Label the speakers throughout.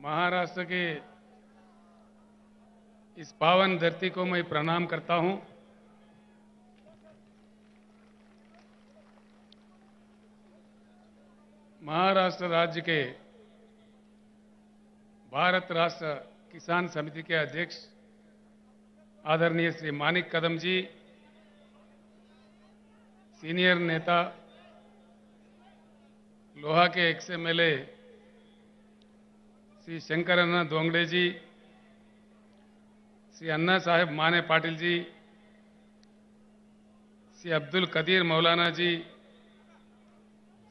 Speaker 1: महाराष्ट्र के इस पावन धरती को मैं प्रणाम करता हूं। महाराष्ट्र राज्य के भारत राष्ट्र किसान समिति के अध्यक्ष आदरणीय श्री मानिक कदम जी, सीनियर नेता लोहा के एक्स-एमएलए श्री शंकरअण्णा दोंगड़े जी, श्री अन्ना साहेब माने पाटिल जी, श्री अब्दुल कदीर मौलाना जी,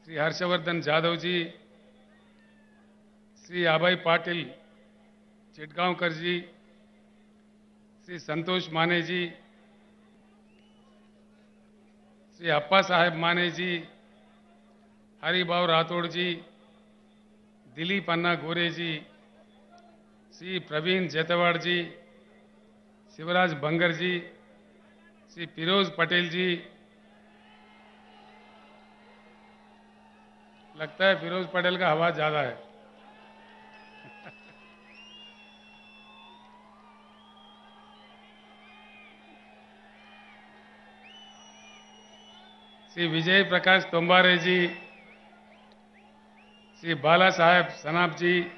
Speaker 1: श्री हर्षवर्धन जाधव जी, श्री अभय पाटिल चिटगांवकर जी, श्री संतोष माने जी, श्री अप्पा साहेब माने जी, हरिभाव राठौड़ जी, दिलीप अन्ना गोरे जी, श्री प्रवीण जेतवाड़ जी, शिवराज बंगर जी, श्री फिरोज पटेल जी। लगता है फिरोज पटेल का हवा ज्यादा है। श्री विजय प्रकाश तोम्बारे जी, श्री बाला साहेब सनाप जी,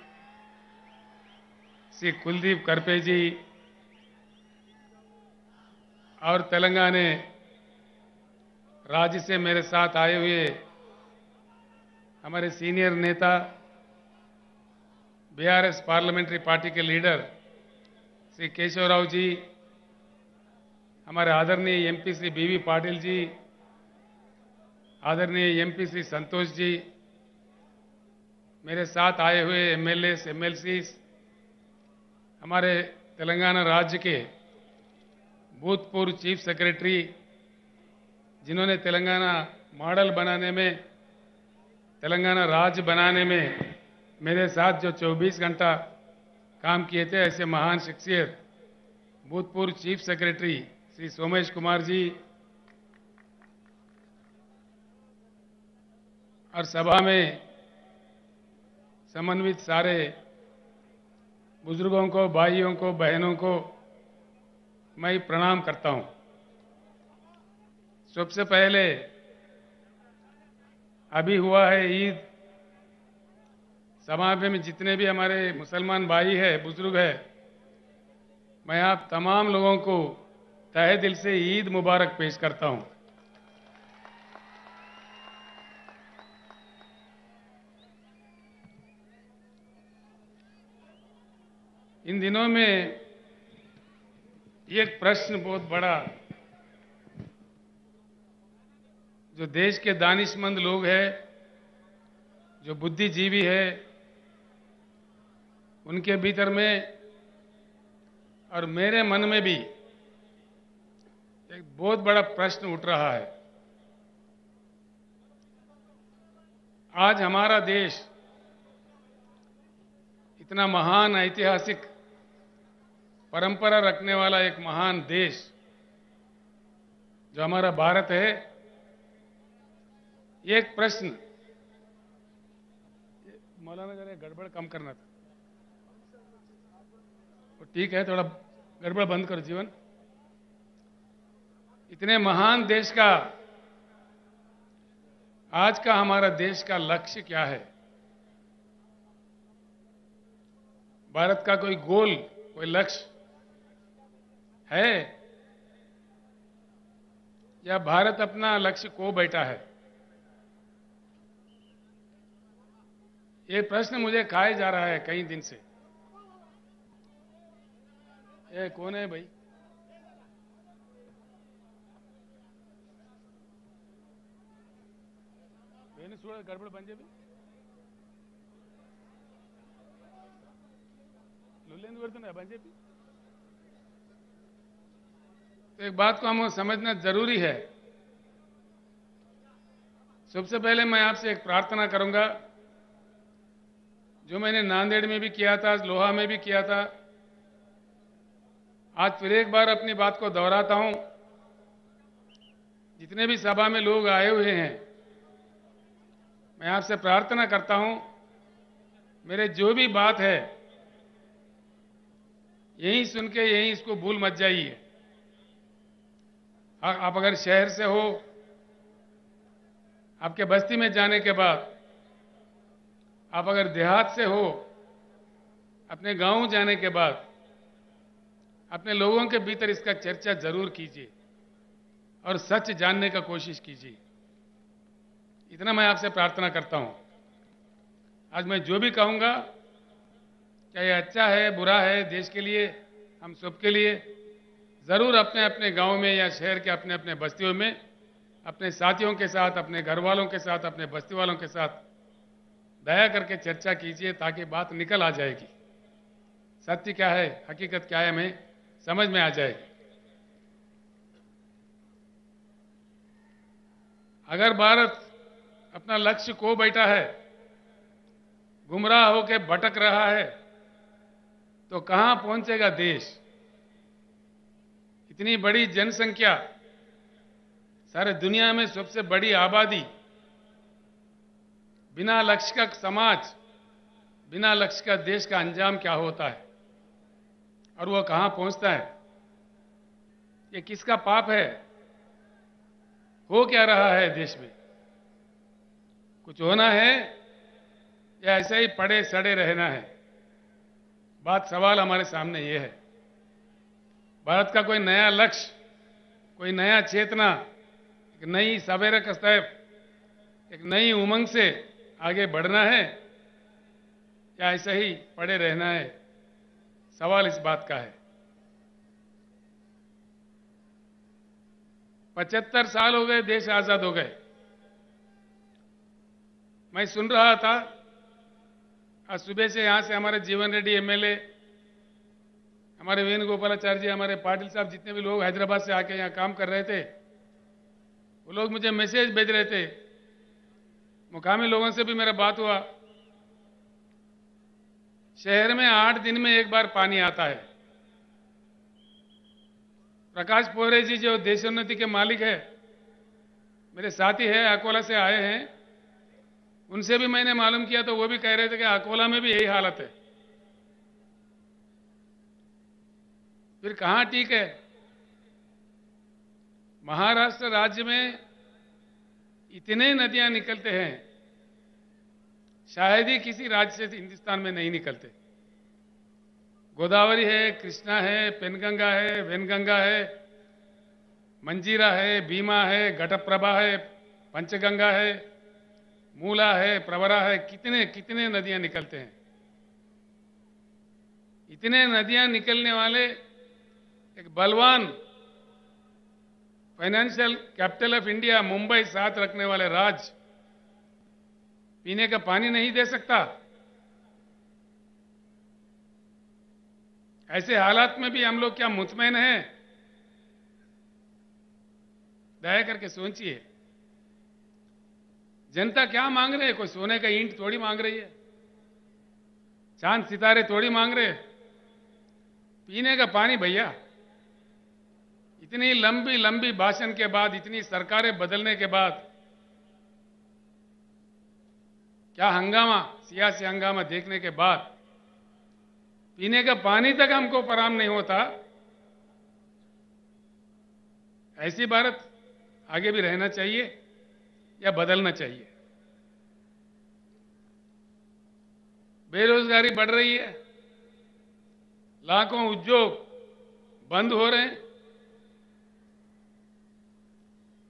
Speaker 1: श्री कुलदीप करपे जी और तेलंगाना राज्य से मेरे साथ आए हुए हमारे सीनियर नेता बीआरएस पार्लियामेंट्री पार्टी के लीडर श्री केशवराव जी, हमारे आदरणीय एमपी श्री बीवी पाटिल जी, आदरणीय एमपी श्री संतोष जी, मेरे साथ आए हुए एमएलए एमएलसी, हमारे तेलंगाना राज्य के भूतपूर्व चीफ सेक्रेटरी जिन्होंने तेलंगाना मॉडल बनाने में, तेलंगाना राज्य बनाने में मेरे साथ जो 24 घंटा काम किए थे, ऐसे महान शख्सियत भूतपूर्व चीफ सेक्रेटरी श्री सोमेश कुमार जी और सभा में समन्वित सारे बुजुर्गों को, भाइयों को, बहनों को मैं प्रणाम करता हूं। सबसे पहले अभी हुआ है ईद, समाज में जितने भी हमारे मुसलमान भाई हैं, बुजुर्ग हैं, मैं आप तमाम लोगों को तहे दिल से ईद मुबारक पेश करता हूं। इन दिनों में एक प्रश्न बहुत बड़ा जो देश के दानिशमंद लोग हैं, जो बुद्धिजीवी है, उनके भीतर में और मेरे मन में भी एक बहुत बड़ा प्रश्न उठ रहा है। आज हमारा देश इतना महान ऐतिहासिक परंपरा रखने वाला एक महान देश जो हमारा भारत है, एक प्रश्न, मौलाना जरा गड़बड़ कम करना था, तो ठीक है, थोड़ा गड़बड़ बंद करो जीवन। इतने महान देश का आज का हमारा देश का लक्ष्य क्या है? भारत का कोई गोल, कोई लक्ष्य है या भारत अपना लक्ष्य खो बैठा है? ये प्रश्न मुझे खाए जा रहा है कई दिन से। ये कौन है भाई? गड़बड़ बन जाए बन जाए। तो एक बात को हमें समझना जरूरी है। सबसे पहले मैं आपसे एक प्रार्थना करूंगा, जो मैंने नांदेड़ में भी किया था, लोहा में भी किया था, आज फिर एक बार अपनी बात को दोहराता हूं। जितने भी सभा में लोग आए हुए हैं, मैं आपसे प्रार्थना करता हूं, मेरे जो भी बात है यहीं सुन के यहीं इसको भूल मत जाइए। आप अगर शहर से हो, आपके बस्ती में जाने के बाद, आप अगर देहात से हो, अपने गांव जाने के बाद, अपने लोगों के भीतर इसका चर्चा जरूर कीजिए और सच जानने का कोशिश कीजिए। इतना मैं आपसे प्रार्थना करता हूं। आज मैं जो भी कहूंगा, चाहे अच्छा है बुरा है, देश के लिए, हम सबके लिए, जरूर अपने अपने गांव में या शहर के अपने अपने बस्तियों में अपने साथियों के साथ, अपने घर वालों के साथ, अपने बस्ती वालों के साथ दया करके चर्चा कीजिए, ताकि बात निकल आ जाएगी। सत्य क्या है, हकीकत क्या है, हमें समझ में आ जाएगी। अगर भारत अपना लक्ष्य खो बैठा है, गुमराह होकर भटक रहा है, तो कहां पहुंचेगा देश? इतनी बड़ी जनसंख्या, सारे दुनिया में सबसे बड़ी आबादी, बिना लक्ष्य का समाज, बिना लक्ष्य का देश का अंजाम क्या होता है और वो कहां पहुंचता है? ये किसका पाप है? हो क्या रहा है देश में? कुछ होना है या ऐसे ही पड़े सड़े रहना है? बात, सवाल हमारे सामने ये है। भारत का कोई नया लक्ष्य, कोई नया चेतना, एक नई सवेरे का स्टेप, एक नई उमंग से आगे बढ़ना है या ऐसे ही पड़े रहना है? सवाल इस बात का है। 75 साल हो गए, देश आजाद हो गए। मैं सुन रहा था आज सुबह से, यहां से हमारे जीवन रेड्डी एमएलए, हमारे वेणुगोपालाचार्य जी, हमारे पाटिल साहब, जितने भी लोग हैदराबाद से आके यहां काम कर रहे थे, वो लोग मुझे मैसेज भेज रहे थे। मुकामी लोगों से भी मेरा बात हुआ। शहर में 8 दिन में एक बार पानी आता है। प्रकाश पोहरे जी, जो देशोन्नति के मालिक है, मेरे साथी है, अकोला से आए हैं, उनसे भी मैंने मालूम किया तो वो भी कह रहे थे कि अकोला में भी यही हालत है। फिर कहां ठीक है? महाराष्ट्र राज्य में इतने नदियां निकलते हैं, शायद ही किसी राज्य से हिंदुस्तान में नहीं निकलते। गोदावरी है, कृष्णा है, पेनगंगा है, वेनगंगा है, मंजीरा है, भीमा है, घटप्रभा है, पंचगंगा है, मूला है, प्रवरा है, कितने कितने नदियां निकलते हैं। इतने नदियां निकलने वाले एक बलवान financial capital of India, Mumbai साथ रखने वाले राज्य पीने का पानी नहीं दे सकता? ऐसे हालात में भी हम लोग क्या मुतमैन हैं? दया करके सोचिए, जनता क्या मांग रही है? कोई सोने का ईंट थोड़ी मांग रही है, चांद सितारे थोड़ी मांग रहे। पीने का पानी भैया। इतनी लंबी लंबी भाषण के बाद, इतनी सरकारें बदलने के बाद, क्या हंगामा, सियासी हंगामा देखने के बाद पीने का पानी तक हमको फराहम नहीं होता। ऐसी भारत आगे भी रहना चाहिए या बदलना चाहिए? बेरोजगारी बढ़ रही है, लाखों उद्योग बंद हो रहे हैं,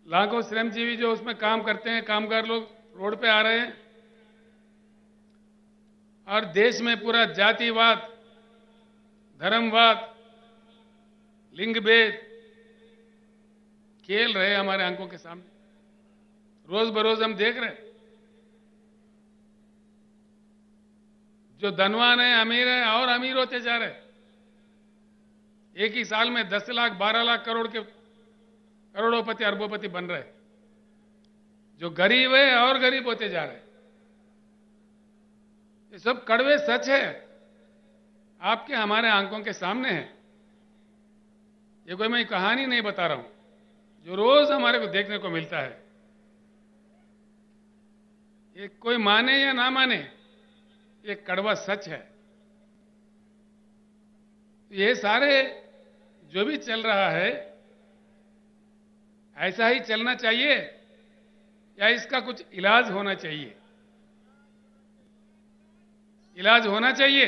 Speaker 1: लाखों श्रमजीवी जो उसमें काम करते हैं, कामगार लोग रोड पे आ रहे हैं, और देश में पूरा जातिवाद, धर्मवाद, लिंग भेद खेल रहे हमारे आंखों के सामने। रोज बरोज हम देख रहे हैं। जो धनवान है, अमीर है, और अमीर होते जा रहे हैं। एक ही साल में 10 लाख 12 लाख करोड़ के करोड़ोपति अरबोपति बन रहे। जो गरीब है और गरीब होते जा रहे। ये सब कड़वे सच है, आपके हमारे आंखों के सामने है। ये कोई मैं कहानी नहीं बता रहा हूं, जो रोज हमारे को देखने को मिलता है। ये कोई माने या ना माने, ये कड़वा सच है। ये सारे जो भी चल रहा है ऐसा ही चलना चाहिए या इसका कुछ इलाज होना चाहिए? इलाज होना चाहिए।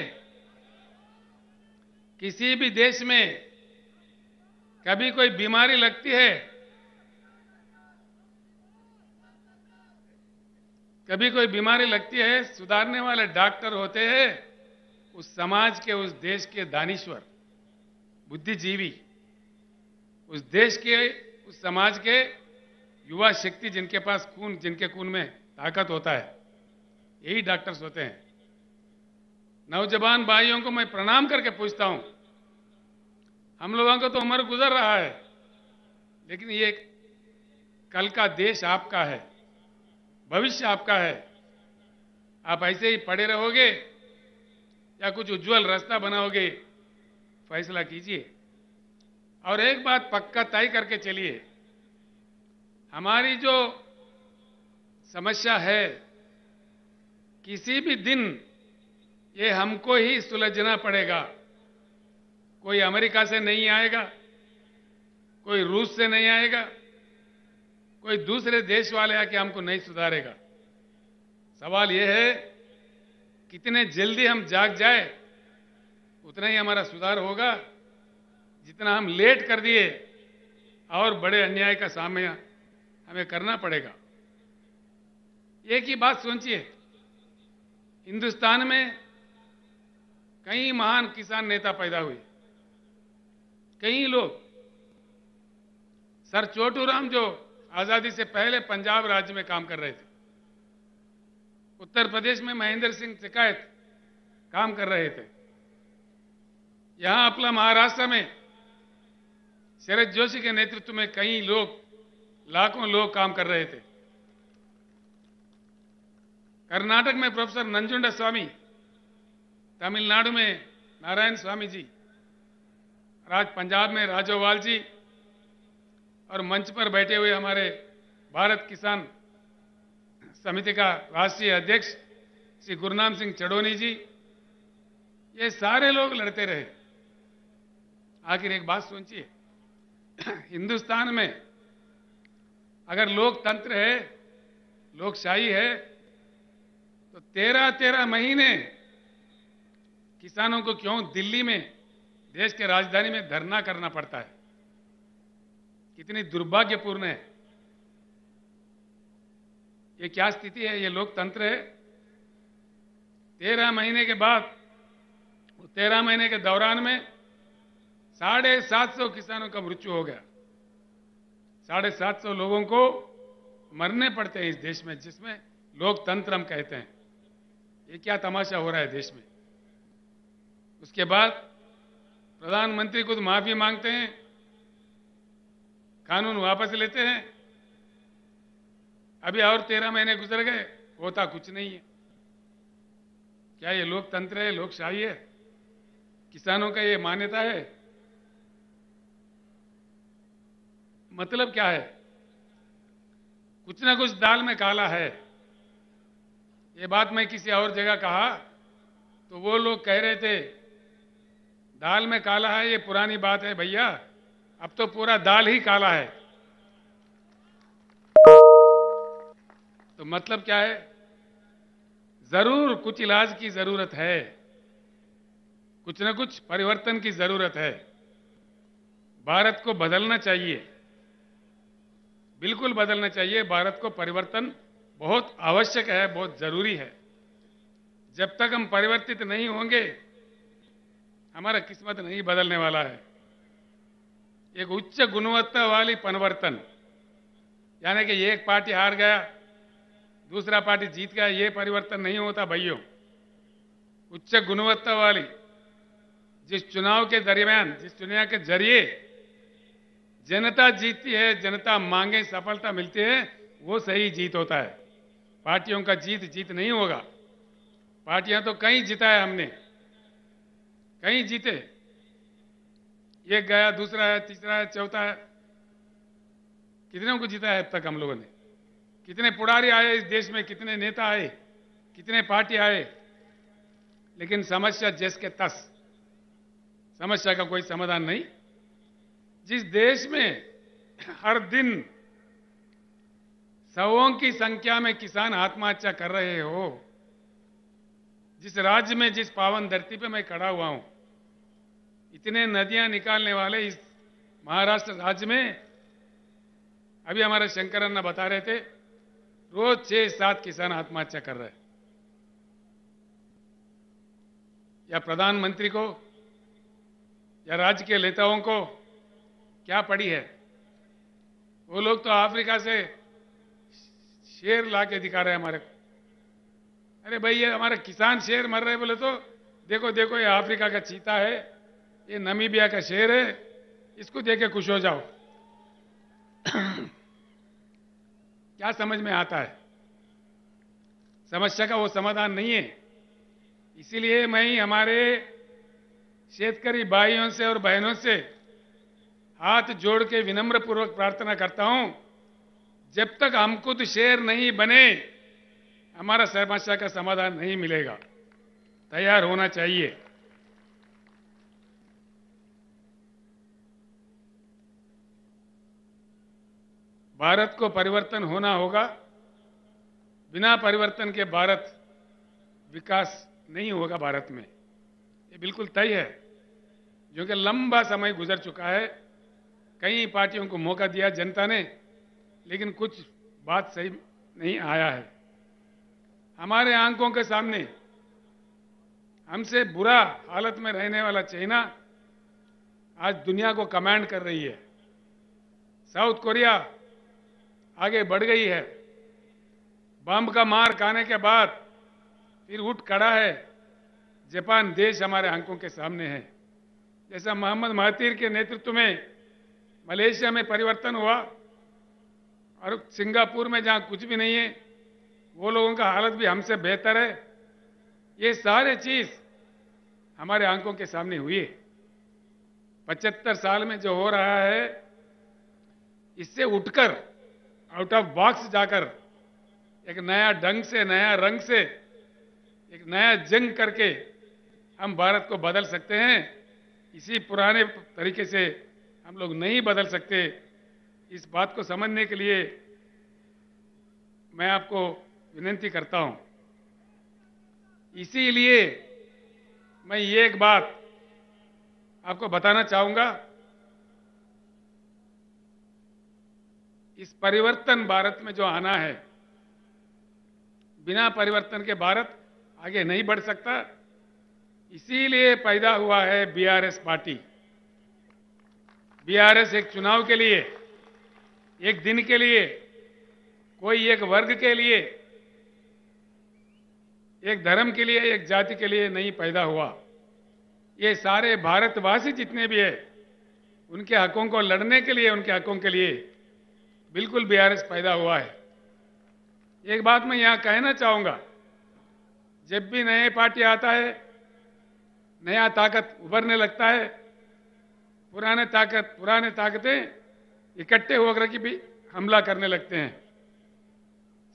Speaker 1: किसी भी देश में कभी कोई बीमारी लगती है, कभी कोई बीमारी लगती है, सुधारने वाले डॉक्टर होते हैं उस समाज के, उस देश के दानिश्वर, बुद्धिजीवी, उस देश के, उस समाज के युवा शक्ति, जिनके पास खून, जिनके खून में ताकत होता है, यही डॉक्टर्स होते हैं। नौजवान भाइयों को मैं प्रणाम करके पूछता हूं, हम लोगों को तो उम्र गुजर रहा है, लेकिन ये कल का देश आपका है, भविष्य आपका है। आप ऐसे ही पड़े रहोगे या कुछ उज्जवल रास्ता बनाओगे, फैसला कीजिए। और एक बात पक्का तय करके चलिए, हमारी जो समस्या है किसी भी दिन ये हमको ही सुलझना पड़ेगा। कोई अमेरिका से नहीं आएगा, कोई रूस से नहीं आएगा, कोई दूसरे देश वाले आके हमको नहीं सुधारेगा। सवाल यह है कितने जल्दी हम जाग जाए उतना ही हमारा सुधार होगा। जितना हम लेट कर दिए और बड़े अन्याय का सामना हमें करना पड़ेगा। एक ही बात सोचिए, हिंदुस्तान में कई महान किसान नेता पैदा हुए, कई लोग। सर छोटूराम जो आजादी से पहले पंजाब राज्य में काम कर रहे थे, उत्तर प्रदेश में महेंद्र सिंह टिकैत काम कर रहे थे, यहां अपना महाराष्ट्र में शरद जोशी के नेतृत्व में कई लोग, लाखों लोग काम कर रहे थे। कर्नाटक में प्रोफेसर नंजुंडा स्वामी, तमिलनाडु में नारायण स्वामी जी, आज पंजाब में राजोवाल जी, और मंच पर बैठे हुए हमारे भारत किसान समिति का राष्ट्रीय अध्यक्ष श्री गुरनाम सिंह चढ़ोनी जी, ये सारे लोग लड़ते रहे। आखिर एक बात सोचिए, हिंदुस्तान में अगर लोकतंत्र है, लोकशाही है, तो 13-13 महीने किसानों को क्यों दिल्ली में, देश के राजधानी में धरना करना पड़ता है? कितनी दुर्भाग्यपूर्ण है। ये क्या स्थिति है? ये लोकतंत्र है? 13 महीने के बाद, 13 महीने के दौरान में 750 किसानों का मृत्यु हो गया। 750 लोगों को मरने पड़ते हैं इस देश में, जिसमें लोकतंत्र हम कहते हैं। ये क्या तमाशा हो रहा है देश में? उसके बाद प्रधानमंत्री खुद माफी मांगते हैं, कानून वापस लेते हैं। अभी और 13 महीने गुजर गए, होता कुछ नहीं है। क्या ये लोकतंत्र है, लोकशाही है? किसानों का ये मान्यता है? मतलब क्या है? कुछ ना कुछ दाल में काला है। ये बात मैं किसी और जगह कहा तो वो लोग कह रहे थे दाल में काला है, ये पुरानी बात है भैया, अब तो पूरा दाल ही काला है। तो मतलब क्या है? जरूर कुछ इलाज की जरूरत है, कुछ ना कुछ परिवर्तन की जरूरत है। भारत को बदलना चाहिए, बिल्कुल बदलना चाहिए। भारत को परिवर्तन बहुत आवश्यक है, बहुत जरूरी है। जब तक हम परिवर्तित नहीं होंगे, हमारा किस्मत नहीं बदलने वाला है। एक उच्च गुणवत्ता वाली परिवर्तन, यानी कि एक पार्टी हार गया, दूसरा पार्टी जीत गया, ये परिवर्तन नहीं होता भाइयों। उच्च गुणवत्ता वाली, जिस चुनाव के दरमियान, जिस चुनाव के जरिए जनता जीतती है, जनता मांगे सफलता मिलती है, वो सही जीत होता है। पार्टियों का जीत नहीं होगा। पार्टियां तो कहीं जीता है हमने, कहीं जीते, एक गया, दूसरा है, तीसरा है, चौथा है, कितने को जीता है अब तक हम लोगों ने? कितने पुड़ारी आए इस देश में, कितने नेता आए, कितने पार्टी आए, लेकिन समस्या जस के तस। समस्या का कोई समाधान नहीं। जिस देश में हर दिन सौों की संख्या में किसान आत्महत्या कर रहे हो, जिस राज्य में, जिस पावन धरती पे मैं खड़ा हुआ हूं, इतने नदियां निकालने वाले इस महाराष्ट्र राज्य में अभी हमारे शंकर अन्ना बता रहे थे, रोज 6-7 किसान आत्महत्या कर रहे हैं। या प्रधानमंत्री को या राज्य के नेताओं को क्या पड़ी है? वो लोग तो अफ्रीका से शेर ला के दिखा रहे हैं हमारे को। अरे भाई, ये हमारे किसान शेर मर रहे बोले तो देखो देखो, ये अफ्रीका का चीता है, ये नामीबिया का शेर है, इसको देख के खुश हो जाओ। क्या समझ में आता है? समस्या का वो समाधान नहीं है। इसीलिए मैं हमारे शेतकरी भाइयों से और बहनों से हाथ जोड़ के विनम्र पूर्वक प्रार्थना करता हूं, जब तक हम खुद शेर नहीं बने हमारा समस्या का समाधान नहीं मिलेगा। तैयार होना चाहिए। भारत को परिवर्तन होना होगा। बिना परिवर्तन के भारत विकास नहीं होगा भारत में, ये बिल्कुल तय है। जो कि लंबा समय गुजर चुका है, कई पार्टियों को मौका दिया जनता ने, लेकिन कुछ बात सही नहीं आया है। हमारे आंखों के सामने हमसे बुरा हालत में रहने वाला चाइना आज दुनिया को कमांड कर रही है। साउथ कोरिया आगे बढ़ गई है। बम का मार खाने के बाद फिर उठ खड़ा है। जापान देश हमारे आंखों के सामने है। जैसा मोहम्मद महातीर के नेतृत्व में मलेशिया में परिवर्तन हुआ और सिंगापुर में जहां कुछ भी नहीं है, वो लोगों का हालत भी हमसे बेहतर है। ये सारे चीज हमारे आंखों के सामने हुई है। 75 साल में जो हो रहा है, इससे उठकर आउट ऑफ बॉक्स जाकर एक नया ढंग से, नया रंग से, एक नया जंग करके हम भारत को बदल सकते हैं। इसी पुराने तरीके से हम लोग नहीं बदल सकते। इस बात को समझने के लिए मैं आपको विनती करता हूं। इसीलिए मैं ये एक बात आपको बताना चाहूंगा, इस परिवर्तन भारत में जो आना है, बिना परिवर्तन के भारत आगे नहीं बढ़ सकता। इसीलिए पैदा हुआ है बीआरएस पार्टी। बीआरएस एक चुनाव के लिए, एक दिन के लिए, कोई एक वर्ग के लिए, एक धर्म के लिए, एक जाति के लिए नहीं पैदा हुआ। ये सारे भारतवासी जितने भी हैं, उनके हकों को लड़ने के लिए, उनके हकों के लिए बिल्कुल बीआरएस पैदा हुआ है। एक बात मैं यहां कहना चाहूंगा, जब भी नए पार्टी आता है, नया ताकत उभरने लगता है, पुराने ताकतें इकट्ठे होकर के भी हमला करने लगते हैं,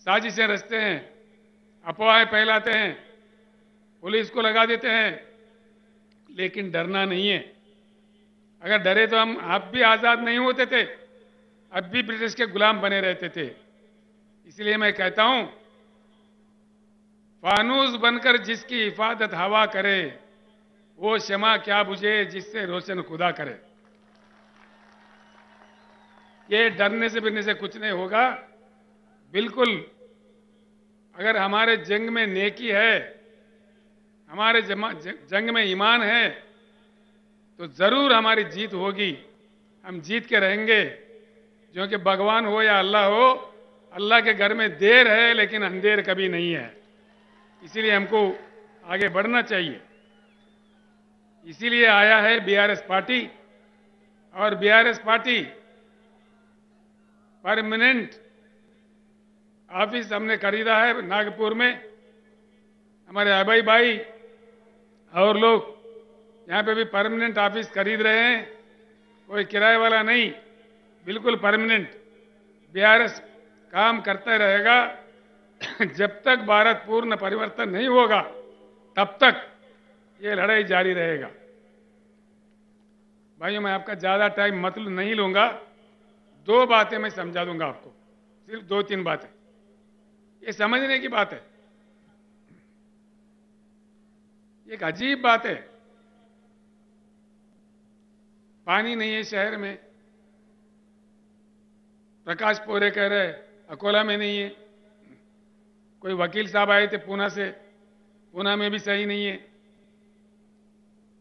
Speaker 1: साजिशें रचते हैं, अफवाहें फैलाते हैं, पुलिस को लगा देते हैं। लेकिन डरना नहीं है। अगर डरे तो हम आप भी आजाद नहीं होते थे, अब भी ब्रिटिश के गुलाम बने रहते थे। इसलिए मैं कहता हूं, फानूस बनकर जिसकी हिफाजत हवा करे, वो शमा क्या बुझे जिससे रोशन खुदा करे। ये डरने से बिरने से कुछ नहीं होगा। बिल्कुल, अगर हमारे जंग में नेकी है, हमारे जंग में ईमान है, तो जरूर हमारी जीत होगी। हम जीत के रहेंगे। जो कि भगवान हो या अल्लाह हो, अल्लाह के घर में देर है लेकिन अंधेर कभी नहीं है। इसीलिए हमको आगे बढ़ना चाहिए। इसीलिए आया है बीआरएस पार्टी। और बीआरएस पार्टी परमानेंट ऑफिस हमने खरीदा है नागपुर में। हमारे अभय भाई और लोग यहां पे भी परमानेंट ऑफिस खरीद रहे हैं। कोई किराए वाला नहीं, बिल्कुल परमानेंट। बीआरएस काम करता रहेगा। जब तक भारत पूर्ण परिवर्तन नहीं होगा, तब तक ये लड़ाई जारी रहेगा। भाइयों, मैं आपका ज़्यादा टाइम मतलब नहीं लूंगा। 2 बातें मैं समझा दूंगा आपको, सिर्फ 2-3 बातें। ये समझने की बात है। एक अजीब बात है, पानी नहीं है शहर में। प्रकाश पोरे कह रहे अकोला में नहीं है। कोई वकील साहब आए थे पूना से, पूना में भी सही नहीं है,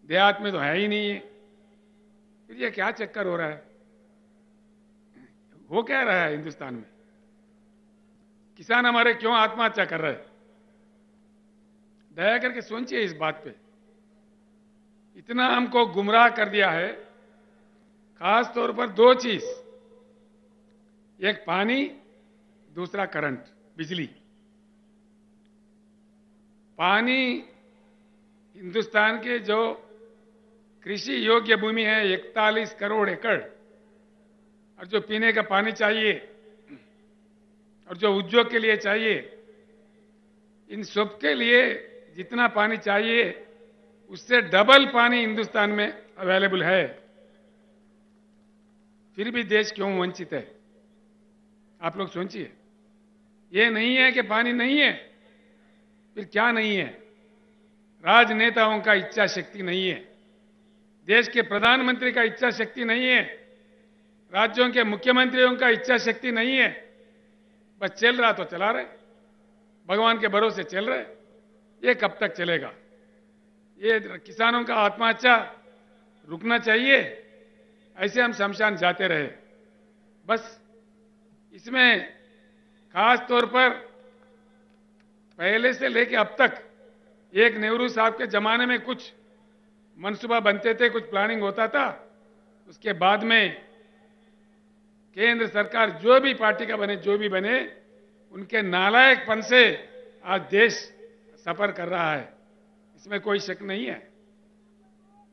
Speaker 1: देहात में तो है ही नहीं है। फिर ये क्या चक्कर हो रहा है? हो क्या रहा है हिंदुस्तान में? किसान हमारे क्यों आत्महत्या कर रहे हैं? दया करके सोचिए इस बात पे। इतना हमको गुमराह कर दिया है, खास तौर पर 2 चीज, एक पानी, दूसरा करंट, बिजली। पानी, हिंदुस्तान के जो कृषि योग्य भूमि है 41 करोड़ एकड़, और जो पीने का पानी चाहिए और जो उद्योग के लिए चाहिए, इन सब के लिए जितना पानी चाहिए उससे डबल पानी हिंदुस्तान में अवेलेबल है। फिर भी देश क्यों वंचित है? आप लोग सोचिए। ये नहीं है कि पानी नहीं है, फिर क्या नहीं है? राजनेताओं का इच्छा शक्ति नहीं है, देश के प्रधानमंत्री का इच्छा शक्ति नहीं है, राज्यों के मुख्यमंत्रियों का इच्छा शक्ति नहीं है। बस चल रहा तो चला रहे, भगवान के भरोसे चल रहे। ये कब तक चलेगा? ये किसानों का आत्महत्या रुकना चाहिए। ऐसे हम शमशान जाते रहे। बस इसमें खास तौर पर पहले से लेकर अब तक, एक नेहरू साहब के जमाने में कुछ मनसूबा बनते थे, कुछ प्लानिंग होता था। उसके बाद में केंद्र सरकार जो भी पार्टी का बने, जो भी बने, उनके नालायकपन से आज देश सफर कर रहा है, इसमें कोई शक नहीं है।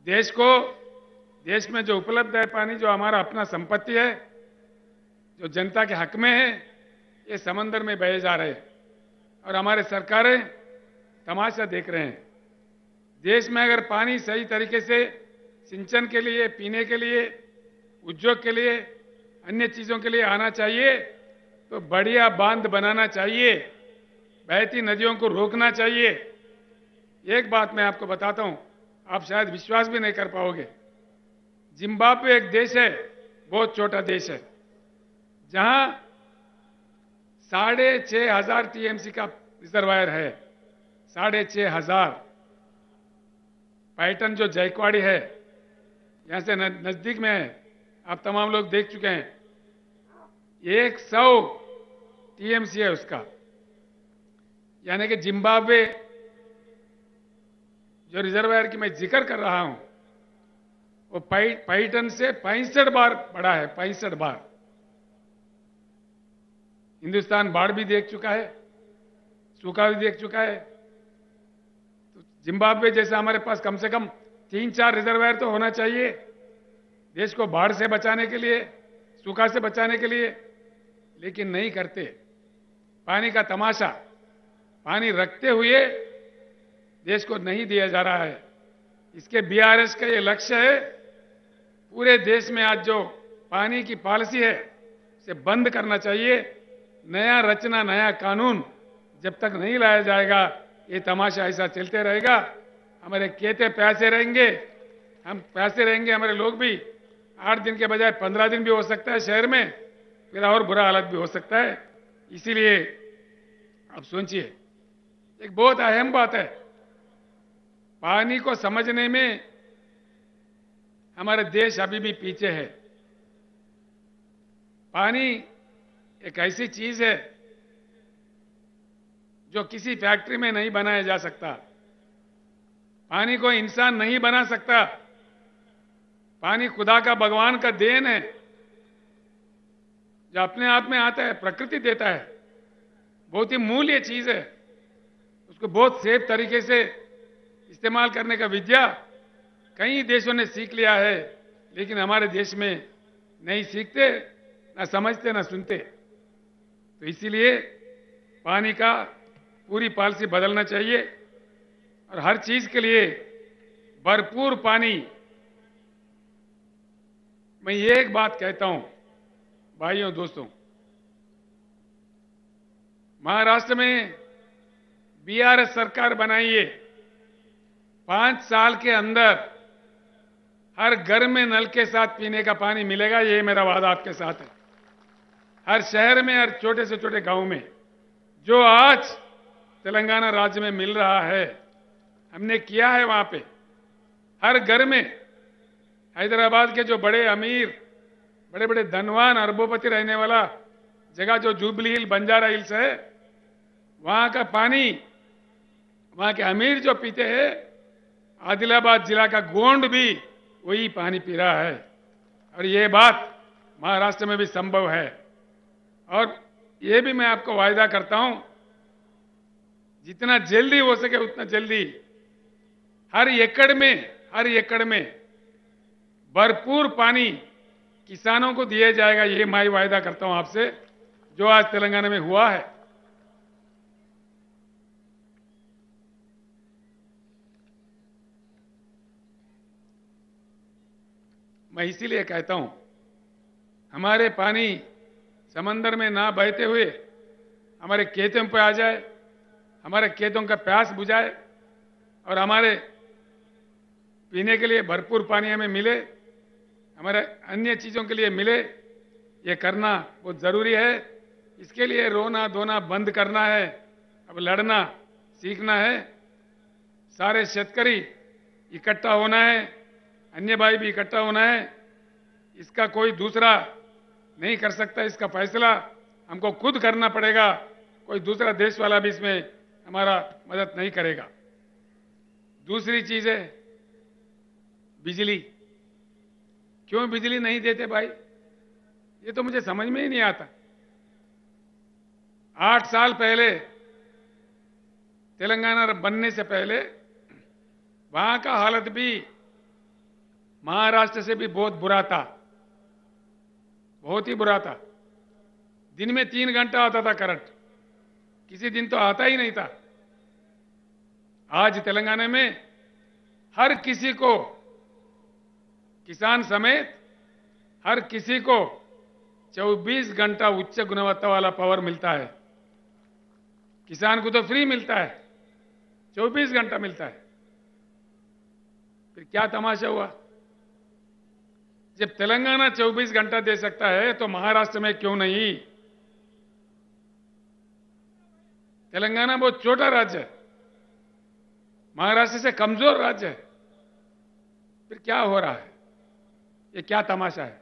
Speaker 1: देश में जो उपलब्ध है पानी, जो हमारा अपना संपत्ति है, जो जनता के हक में है, ये समंदर में बहे जा रहे हैं और हमारे सरकारें तमाशा देख रहे हैं। देश में अगर पानी सही तरीके से सिंचन के लिए, पीने के लिए, उद्योग के लिए, अन्य चीजों के लिए आना चाहिए तो बढ़िया बांध बनाना चाहिए, बहती नदियों को रोकना चाहिए। एक बात मैं आपको बताता हूं, आप शायद विश्वास भी नहीं कर पाओगे। जिम्बाब्वे एक देश है, बहुत छोटा देश है, जहां 6,500 टीएमसी का रिजर्वायर है। 6,500। पैटर्न जो जायकवाड़ी है, यहां से नजदीक में है, आप तमाम लोग देख चुके हैं। 100 टीएमसी है उसका। यानी कि जिम्बाब्वे जो रिजर्वायर की मैं जिक्र कर रहा हूं, वो पैटर्न से 65 बार बड़ा है, 65 बार। हिंदुस्तान बाढ़ भी देख चुका है, सूखा भी देख चुका है। तो जिम्बाब्वे जैसा हमारे पास कम से कम 3-4 रिजर्वायर तो होना चाहिए, देश को बाढ़ से बचाने के लिए, सूखा से बचाने के लिए। लेकिन नहीं करते। पानी का तमाशा, पानी रखते हुए देश को नहीं दिया जा रहा है। इसके बीआरएस का ये लक्ष्य है, पूरे देश में आज जो पानी की पॉलिसी है उसे बंद करना चाहिए। नया रचना, नया कानून जब तक नहीं लाया जाएगा, ये तमाशा ऐसा चलते रहेगा। हमारे खेते प्यासे रहेंगे, हम प्यासे रहेंगे, हमारे लोग भी 8 दिन के बजाय 15 दिन भी हो सकता है शहर में, फिर और बुरा हालत भी हो सकता है। इसीलिए अब सोचिए, एक बहुत अहम बात है, पानी को समझने में हमारे देश अभी भी पीछे है। पानी एक ऐसी चीज है जो किसी फैक्ट्री में नहीं बनाया जा सकता। पानी को इंसान नहीं बना सकता। पानी खुदा का, भगवान का देन है, जो अपने आप में आता है, प्रकृति देता है। बहुत ही मूल्य चीज है, उसको बहुत सेफ तरीके से इस्तेमाल करने का विद्या कई देशों ने सीख लिया है, लेकिन हमारे देश में नहीं सीखते, ना समझते, ना सुनते। तो इसीलिए पानी का पूरी पॉलिसी बदलना चाहिए और हर चीज के लिए भरपूर पानी मैं ये एक बात कहता हूं भाइयों दोस्तों, महाराष्ट्र में बीआरएस सरकार बनाइए, 5 साल के अंदर हर घर में नल के साथ पीने का पानी मिलेगा, ये मेरा वादा आपके साथ है। हर शहर में, हर छोटे से छोटे गांव में जो आज तेलंगाना राज्य में मिल रहा है, हमने किया है वहां पे। हर घर में हैदराबाद के जो बड़े अमीर, बड़े बड़े धनवान, अरबोपति रहने वाला जगह जो जुबली हिल, बंजारा हिल्स है, वहां का पानी वहां के अमीर जो पीते हैं, आदिलाबाद जिला का गोंड भी वही पानी पी रहा है। और ये बात महाराष्ट्र में भी संभव है। और ये भी मैं आपको वायदा करता हूं, जितना जल्दी हो सके उतना जल्दी हर एकड़ में भरपूर पानी किसानों को दिया जाएगा। ये मैं वायदा करता हूं आपसे, जो आज तेलंगाना में हुआ है। मैं इसीलिए कहता हूं, हमारे पानी समंदर में ना बहते हुए हमारे खेतों पे आ जाए, हमारे खेतों का प्यास बुझाए और हमारे पीने के लिए भरपूर पानी हमें मिले, हमारे अन्य चीजों के लिए मिले, ये करना बहुत जरूरी है। इसके लिए रोना धोना बंद करना है, अब लड़ना सीखना है। सारे शेतकरी इकट्ठा होना है, अन्य भाई भी इकट्ठा होना है। इसका कोई दूसरा नहीं कर सकता, इसका फैसला हमको खुद करना पड़ेगा। कोई दूसरा देश वाला भी इसमें हमारा मदद नहीं करेगा। दूसरी चीज है बिजली। क्यों बिजली नहीं देते भाई, ये तो मुझे समझ में ही नहीं आता। 8 साल पहले तेलंगाना बनने से पहले वहां का हालत भी महाराष्ट्र से भी बहुत बुरा था, बहुत ही बुरा था। दिन में 3 घंटा आता था करंट, किसी दिन तो आता ही नहीं था। आज तेलंगाना में हर किसी को, किसान समेत हर किसी को 24 घंटा उच्च गुणवत्ता वाला पावर मिलता है। किसान को तो फ्री मिलता है, 24 घंटा मिलता है। फिर क्या तमाशा हुआ? जब तेलंगाना 24 घंटा दे सकता है तो महाराष्ट्र में क्यों नहीं? तेलंगाना बहुत छोटा राज्य है, महाराष्ट्र से कमजोर राज्य है। फिर क्या हो रहा है? ये क्या तमाशा है?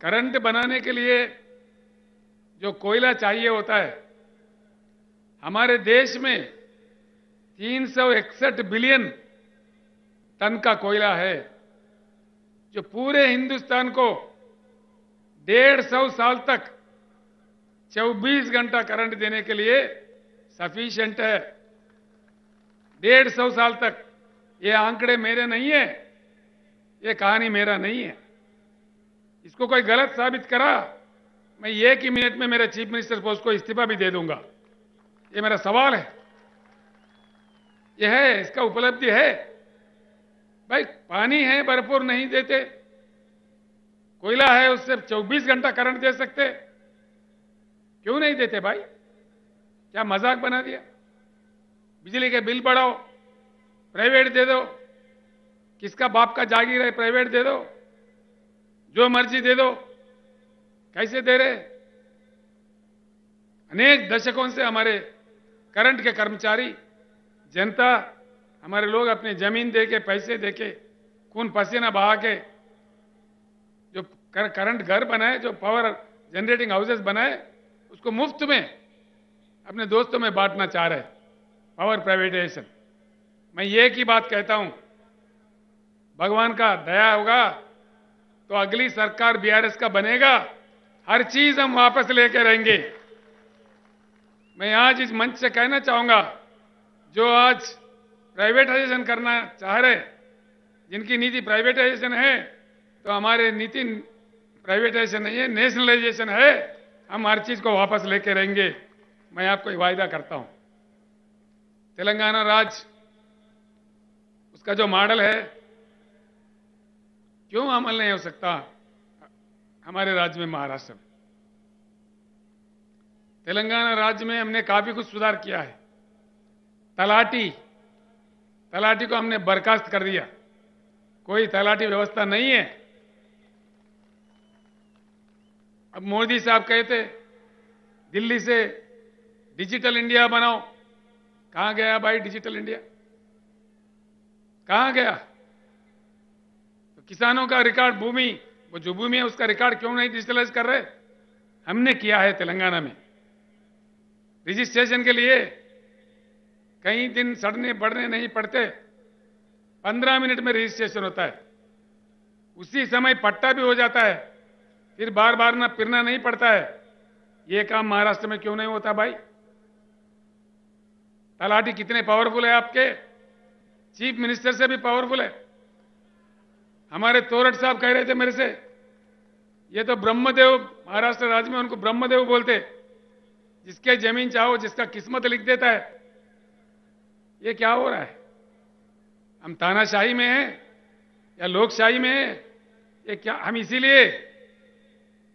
Speaker 1: करंट बनाने के लिए जो कोयला चाहिए होता है, हमारे देश में 361 बिलियन टन का कोयला है, जो पूरे हिंदुस्तान को 150 साल तक 24 घंटा करंट देने के लिए सफिशिएंट है। 150 साल तक। ये आंकड़े मेरे नहीं है, ये कहानी मेरा नहीं है। इसको कोई गलत साबित करा, मैं 1 ही मिनट में मेरे चीफ मिनिस्टर पोस्ट को इस्तीफा भी दे दूंगा। ये मेरा सवाल है। यह है, इसका उपलब्धि है। भाई पानी है भरपूर, नहीं देते। कोयला है, उससे 24 घंटा करंट दे सकते, क्यों नहीं देते भाई? क्या मजाक बना दिया? बिजली के बिल बढ़ाओ, प्राइवेट दे दो, किसका बाप का जागीर है, प्राइवेट दे दो, जो मर्जी दे दो। कैसे दे रहे? अनेक दशकों से हमारे करंट के कर्मचारी, जनता, हमारे लोग अपनी जमीन देके, पैसे देके, खून पसीना बहा के जो करंट घर बनाए, जो पावर जनरेटिंग हाउसेस बनाए, उसको मुफ्त में अपने दोस्तों में बांटना चाह रहे। Power privatisation. मैं ये की बात कहता हूं, भगवान का दया होगा तो अगली सरकार बीआरएस का बनेगा, हर चीज हम वापस लेके रहेंगे। मैं आज इस मंच से कहना चाहूंगा, जो आज प्राइवेटाइजेशन करना चाह रहे, जिनकी नीति प्राइवेटाइजेशन है, तो हमारे नीति प्राइवेटाइजेशन नहीं है, नेशनलाइजेशन है। हम हर चीज को वापस लेके रहेंगे, मैं आपको वायदा करता हूं। तेलंगाना राज्य, उसका जो मॉडल है, क्यों अमल नहीं हो सकता हमारे राज्य में, महाराष्ट्र में? तेलंगाना राज्य में हमने काफी कुछ सुधार किया है। तलाटी को हमने बर्खास्त कर दिया, कोई तलाटी व्यवस्था नहीं है। अब मोदी साहब कहते दिल्ली से डिजिटल इंडिया बनाओ, कहां गया भाई डिजिटल इंडिया? कहां गया? तो किसानों का रिकॉर्ड भूमि, वो जो भूमि है उसका रिकॉर्ड क्यों नहीं डिजिटलाइज कर रहे? हमने किया है तेलंगाना में। रजिस्ट्रेशन के लिए कई दिन सड़ने बढ़ने नहीं पड़ते, 15 मिनट में रजिस्ट्रेशन होता है, उसी समय पट्टा भी हो जाता है, फिर बार बार ना फिरना नहीं पड़ता है। ये काम महाराष्ट्र में क्यों नहीं होता भाई? तलाटी कितने पावरफुल है आपके, चीफ मिनिस्टर से भी पावरफुल है। हमारे तोरट साहब कह रहे थे मेरे से, ये तो ब्रह्मदेव, महाराष्ट्र राज्य में उनको ब्रह्मदेव बोलते, जिसके जमीन चाहो जिसका किस्मत लिख देता है। ये क्या हो रहा है? हम तानाशाही में हैं या लोकशाही में हैं? ये क्या? हम इसीलिए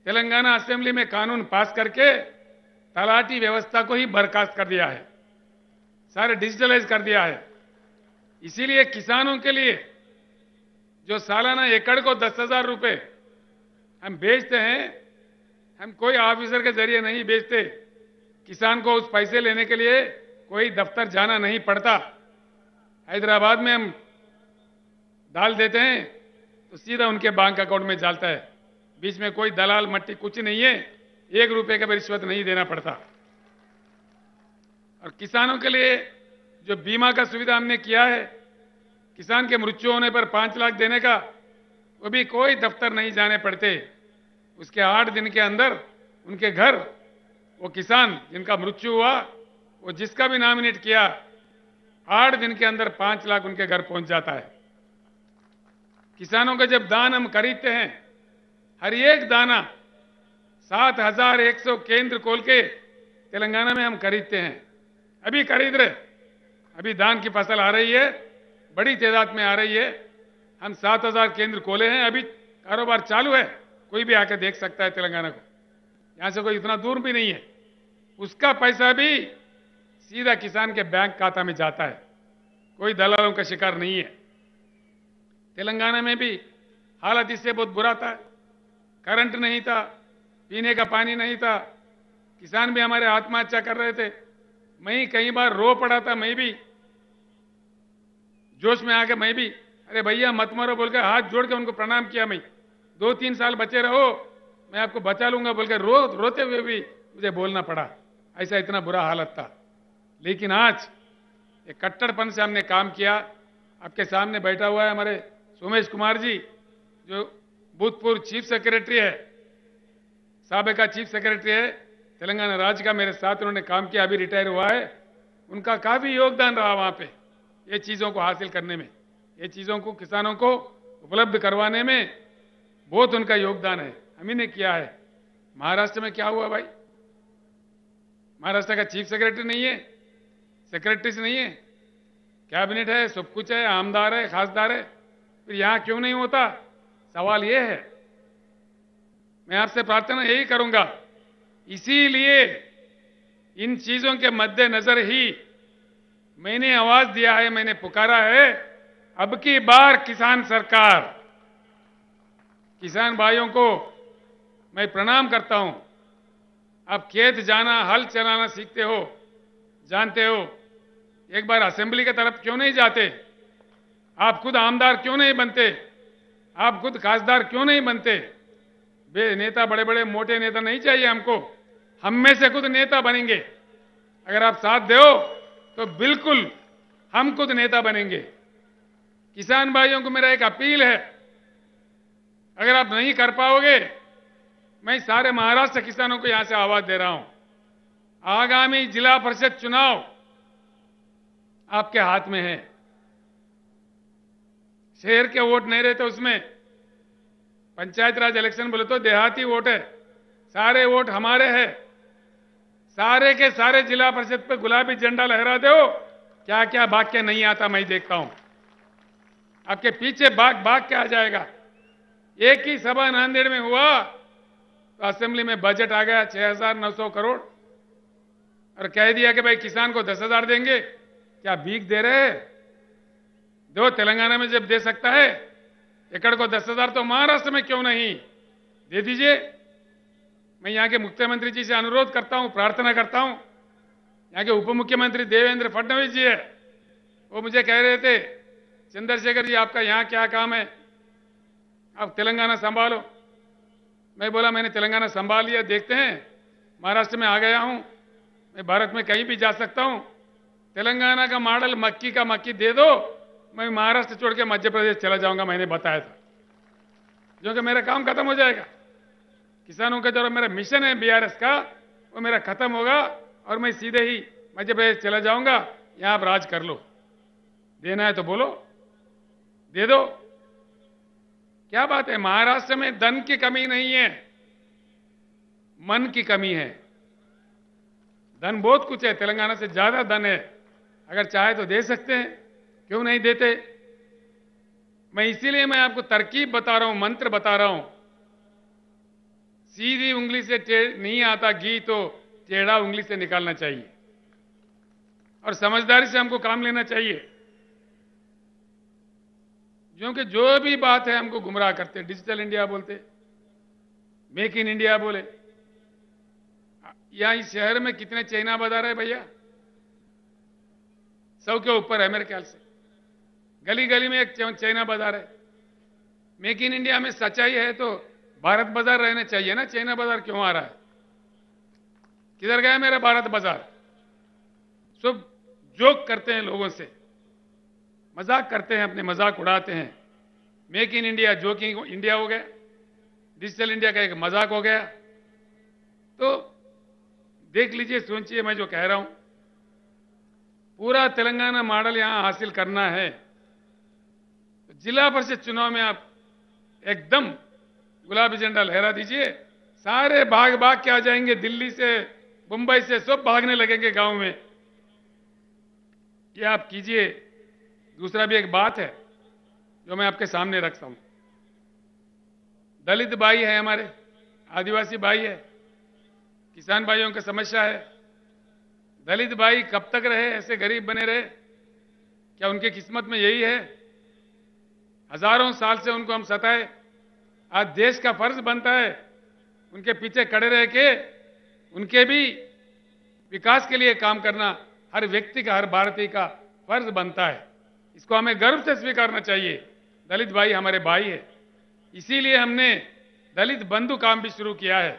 Speaker 1: तेलंगाना असेंबली में कानून पास करके तलाटी व्यवस्था को ही बर्खास्त कर दिया है, सारे डिजिटलाइज कर दिया है। इसीलिए किसानों के लिए जो सालाना एकड़ को 10,000 रुपए हम बेचते हैं, हम कोई ऑफिसर के जरिए नहीं बेचते। किसान को उस पैसे लेने के लिए कोई दफ्तर जाना नहीं पड़ता। हैदराबाद में हम डाल देते हैं तो सीधा उनके बैंक अकाउंट में डालता है, बीच में कोई दलाल मट्टी कुछ नहीं है, 1 रुपए का भी रिश्वत नहीं देना पड़ता। और किसानों के लिए जो बीमा का सुविधा हमने किया है, किसान के मृत्यु होने पर 5 लाख देने का, वो भी कोई दफ्तर नहीं जाने पड़ते। उसके 8 दिन के अंदर उनके घर, वो किसान जिनका मृत्यु हुआ, वो जिसका भी नॉमिनेट किया, 8 दिन के अंदर 5 लाख उनके घर पहुंच जाता है। किसानों का जब दान हम खरीदते हैं, हर एक दाना 7,100 केंद्र खोल के तेलंगाना में हम खरीदते हैं। अभी खरीद रहे, अभी धान की फसल आ रही है, बड़ी तादाद में आ रही है। हम 7,000 केंद्र खोले हैं, अभी कारोबार चालू है, कोई भी आकर देख सकता है तेलंगाना को, यहां से कोई इतना दूर भी नहीं है। उसका पैसा भी सीधा किसान के बैंक खाता में जाता है, कोई दलालों का शिकार नहीं है। तेलंगाना में भी हालत इससे बहुत बुरा था, करंट नहीं था, पीने का पानी नहीं था, किसान भी हमारे आत्महत्या कर रहे थे। मैं कई बार रो पड़ा था, मैं भी जोश में आके मैं भी, अरे भैया मत मरो बोल के हाथ जोड़ के उनको प्रणाम किया। मैं 2-3 साल बचे रहो, मैं आपको बचा लूंगा बोल के रोते हुए भी मुझे बोलना पड़ा, ऐसा इतना बुरा हालत था। लेकिन आज एक कट्टरपन से हमने काम किया। आपके सामने बैठा हुआ है हमारे सोमेश कुमार जी, जो भूतपूर्व चीफ सेक्रेटरी है, साबिका चीफ सेक्रेटरी है तेलंगाना राज्य का, मेरे साथ उन्होंने काम किया, अभी रिटायर हुआ है। उनका काफी योगदान रहा वहां पे, ये चीजों को हासिल करने में, ये चीजों को किसानों को उपलब्ध करवाने में बहुत उनका योगदान है, हम ही ने किया है। महाराष्ट्र में क्या हुआ भाई? महाराष्ट्र का चीफ सेक्रेटरी नहीं है, सेक्रेटरीज नहीं है, कैबिनेट है, सब कुछ है, आमदार है, खासदार है, फिर यहां क्यों नहीं होता? सवाल यह है। मैं आपसे प्रार्थना यही करूंगा, इसीलिए इन चीजों के मद्देनजर ही मैंने आवाज दिया है, मैंने पुकारा है, अब की बार किसान सरकार। किसान भाइयों को मैं प्रणाम करता हूं। आप खेत जाना, हल चलाना सीखते हो, जानते हो, एक बार असेंबली की तरफ क्यों नहीं जाते? आप खुद आमदार क्यों नहीं बनते? आप खुद खासदार क्यों नहीं बनते? नेता, बड़े बड़े मोटे नेता नहीं चाहिए हमको, हम में से खुद नेता बनेंगे। अगर आप साथ दो तो बिल्कुल हम खुद नेता बनेंगे। किसान भाइयों को मेरा एक अपील है, अगर आप नहीं कर पाओगे, मैं सारे महाराष्ट्र किसानों को यहां से आवाज दे रहा हूं, आगामी जिला परिषद चुनाव आपके हाथ में है। शहर के वोट नहीं रहते उसमें, पंचायत राज इलेक्शन बोले तो देहाती वोट है, सारे वोट हमारे हैं। सारे के सारे जिला परिषद पे गुलाबी झंडा लहरा दो, क्या क्या भाग के नहीं आता मैं देखता हूं, आपके पीछे भाग भाग के आ जाएगा। एक ही सभा नांदेड़ में हुआ तो असेंबली में बजट आ गया 6,900 करोड़ और कह दिया कि भाई किसान को 10,000 देंगे। क्या भीख दे रहे हैं? दो, तेलंगाना में जब दे सकता है एकड़ को 10,000 तो महाराष्ट्र में क्यों नहीं दे दीजिए। मैं यहां के मुख्यमंत्री जी से अनुरोध करता हूं, प्रार्थना करता हूं। यहां के उप मुख्यमंत्री देवेंद्र फडणवीस जी है, वो मुझे कह रहे थे चंद्रशेखर जी आपका यहां क्या काम है, आप तेलंगाना संभालो। मैं बोला मैंने तेलंगाना संभाल लिया, देखते हैं। महाराष्ट्र में आ गया हूं, मैं भारत में कहीं भी जा सकता हूं। तेलंगाना का मॉडल मक्की का मक्की दे दो, मैं महाराष्ट्र छोड़ के मध्य प्रदेश चला जाऊंगा, मैंने बताया था। जो कि मेरा काम खत्म हो जाएगा। किसानों का जो मेरा मिशन है बीआरएस का, वो मेरा खत्म होगा और मैं सीधे ही मध्य प्रदेश चला जाऊंगा। यहां आप राज कर लो, देना है तो बोलो, दे दो। क्या बात है, महाराष्ट्र में धन की कमी नहीं है, मन की कमी है। धन बहुत कुछ है, तेलंगाना से ज्यादा धन है। अगर चाहे तो दे सकते हैं, क्यों नहीं देते। इसीलिए मैं आपको तरकीब बता रहा हूं, मंत्र बता रहा हूं। सीधी उंगली से नहीं आता घी तो टेढ़ा उंगली से निकालना चाहिए और समझदारी से हमको काम लेना चाहिए। क्योंकि जो भी बात है हमको गुमराह करते, डिजिटल इंडिया बोलते, मेक इन इंडिया बोले। यहां इस शहर में कितने चाइना बाजार है भैया? 100 के ऊपर है मेरे ख्याल से। गली गली में एक चाइना बाजार है। मेक इन इंडिया में सच्चाई है तो भारत बाजार रहना चाहिए ना। चाइना बाजार क्यों आ रहा है? किधर गया मेरा भारत बाजार? सब जोक करते हैं लोगों से, मजाक करते हैं, अपने मजाक उड़ाते हैं। Make in India joking India हो गया, डिजिटल इंडिया का एक मजाक हो गया। तो देख लीजिए, सोचिए मैं जो कह रहा हूं। पूरा तेलंगाना मॉडल यहां हासिल करना है। जिला परिषद चुनाव में आप एकदम गुलाबी झंडा लहरा दीजिए, सारे भाग भाग के आ जाएंगे। दिल्ली से, मुंबई से सब भागने लगेंगे गांव में। ये आप कीजिए। दूसरा भी एक बात है जो मैं आपके सामने रखता हूं। दलित भाई है हमारे, आदिवासी भाई है, किसान भाइयों की समस्या है। दलित भाई कब तक रहे ऐसे गरीब बने रहे? क्या उनकी किस्मत में यही है? हजारों साल से उनको हम सताए। आज देश का फर्ज बनता है उनके पीछे खड़े रह के उनके भी विकास के लिए काम करना। हर व्यक्ति का, हर भारतीय का फर्ज बनता है। इसको हमें गर्व से स्वीकारना चाहिए। दलित भाई हमारे भाई है, इसीलिए हमने दलित बंधु काम भी शुरू किया है।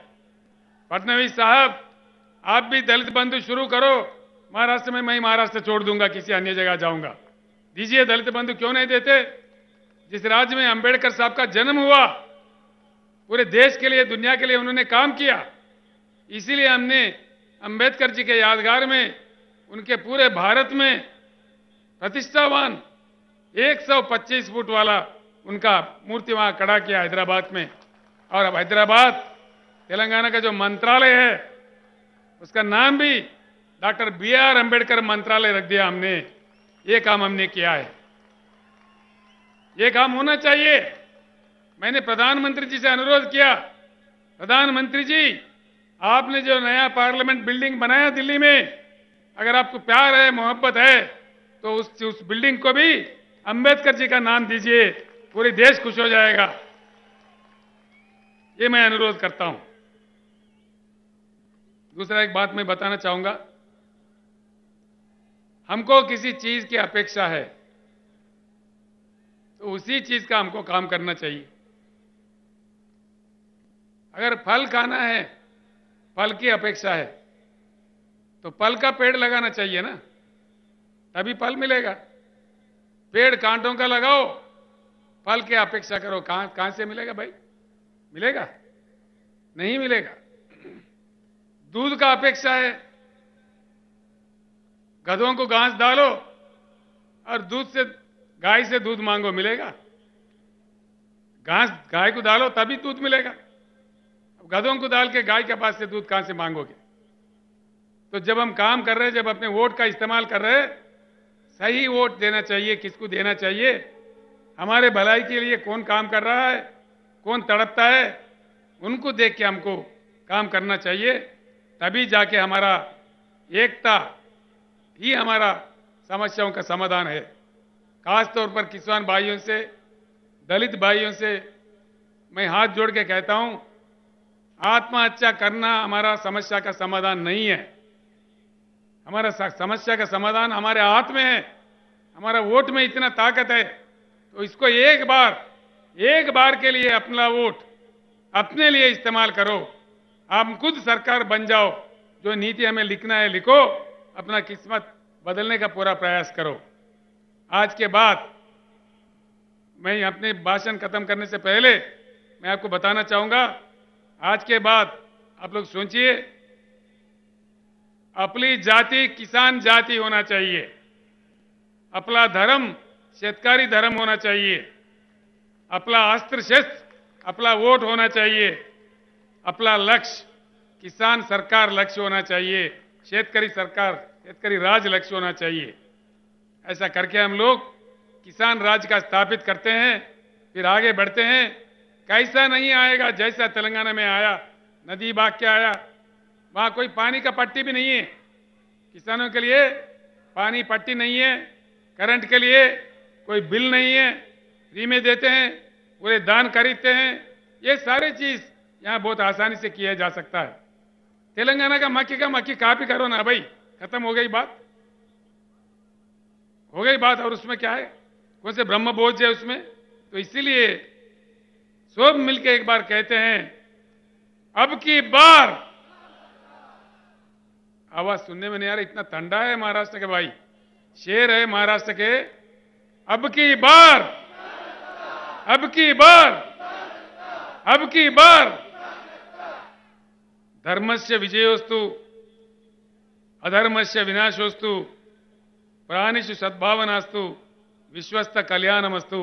Speaker 1: फडणवीस साहब, आप भी दलित बंधु शुरू करो। महाराष्ट्र में मैं महाराष्ट्र छोड़ दूंगा, किसी अन्य जगह जाऊंगा। दीजिए दलित बंधु, क्यों नहीं देते? जिस राज्य में अंबेडकर साहब का जन्म हुआ, पूरे देश के लिए, दुनिया के लिए उन्होंने काम किया। इसीलिए हमने अंबेडकर जी के यादगार में उनके पूरे भारत में प्रतिष्ठावान 125 फुट वाला उनका मूर्ति वहां खड़ा किया हैदराबाद में। और अब हैदराबाद, तेलंगाना का जो मंत्रालय है उसका नाम भी डॉक्टर BR अंबेडकर मंत्रालय रख दिया हमने। ये काम हमने किया है, ये काम होना चाहिए। मैंने प्रधानमंत्री जी से अनुरोध किया, प्रधानमंत्री जी आपने जो नया पार्लियामेंट बिल्डिंग बनाया दिल्ली में, अगर आपको प्यार है, मोहब्बत है तो उस बिल्डिंग को भी अंबेडकर जी का नाम दीजिए, पूरे देश खुश हो जाएगा। ये मैं अनुरोध करता हूं। दूसरा एक बात मैं बताना चाहूंगा, हमको किसी चीज की अपेक्षा है तो उसी चीज का हमको काम करना चाहिए। अगर फल खाना है, फल की अपेक्षा है तो फल का पेड़ लगाना चाहिए ना, तभी फल मिलेगा। पेड़ कांटों का लगाओ, फल की अपेक्षा करो, कहां से मिलेगा भाई? मिलेगा? नहीं मिलेगा। दूध का अपेक्षा है, गधों को घास डालो और गाय से दूध मांगो, मिलेगा? घास गाय को डालो तभी दूध मिलेगा। अब गधों को डाल के गाय के पास से दूध कहां से मांगोगे? तो जब हम काम कर रहे हैं, जब अपने वोट का इस्तेमाल कर रहे हैं, सही वोट देना चाहिए। किसको देना चाहिए? हमारे भलाई के लिए कौन काम कर रहा है, कौन तड़पता है उनको देख के हमको काम करना चाहिए, तभी जाके हमारा एकता ही हमारा समस्याओं का समाधान है। खास तौर पर किसान भाइयों से, दलित भाइयों से मैं हाथ जोड़ के कहता हूं, आत्महत्या करना हमारा समस्या का समाधान नहीं है। हमारा समस्या का समाधान हमारे हाथ में है। हमारा वोट में इतना ताकत है, तो इसको एक बार के लिए अपना वोट अपने लिए इस्तेमाल करो। आप खुद सरकार बन जाओ, जो नीति हमें लिखना है लिखो, अपना किस्मत बदलने का पूरा प्रयास करो। आज के बाद मैं अपने भाषण खत्म करने से पहले मैं आपको बताना चाहूंगा, आज के बाद आप लोग सोचिए, अपनी जाति किसान जाति होना चाहिए, अपना धर्म शेतकारी धर्म होना चाहिए, अपना अस्त्र शस्त्र अपना वोट होना चाहिए, अपना लक्ष्य किसान सरकार लक्ष्य होना चाहिए, शेतकारी सरकार शेतकारी राज लक्ष्य होना चाहिए। ऐसा करके हम लोग किसान राज का स्थापित करते हैं, फिर आगे बढ़ते हैं। कैसा नहीं आएगा जैसा तेलंगाना में आया, नदी बाग के आया, वहां कोई पानी का पट्टी भी नहीं है। किसानों के लिए पानी पट्टी नहीं है, करंट के लिए कोई बिल नहीं है, फ्री में देते हैं, पूरे दान खरीदते हैं। ये सारे चीज यहां बहुत आसानी से किया जा सकता है। तेलंगाना का मक्की कॉपी करो ना भाई, खत्म हो गई बात, हो गई बात। और उसमें क्या है, कौन से ब्रह्म बोझ है उसमें? तो इसीलिए सब मिलके एक बार कहते हैं, अब की बार। आवाज सुनने में नहीं आ रहा, इतना ठंडा है महाराष्ट्र के भाई, शेर है महाराष्ट्र के। अब की बार, अब की बार, अब की बार। धर्मस्य विजयोस्तु अधर्मस्य विनाशोस्तु, प्राणिषु सद्भावनास्तु, विश्वस्त कल्याणमस्तु।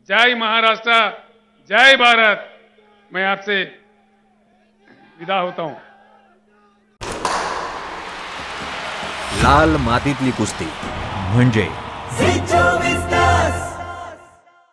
Speaker 1: जय महाराष्ट्र, जय भारत। मैं आपसे विदा होता हूं।
Speaker 2: लाल मातीतली कुस्ती म्हणजे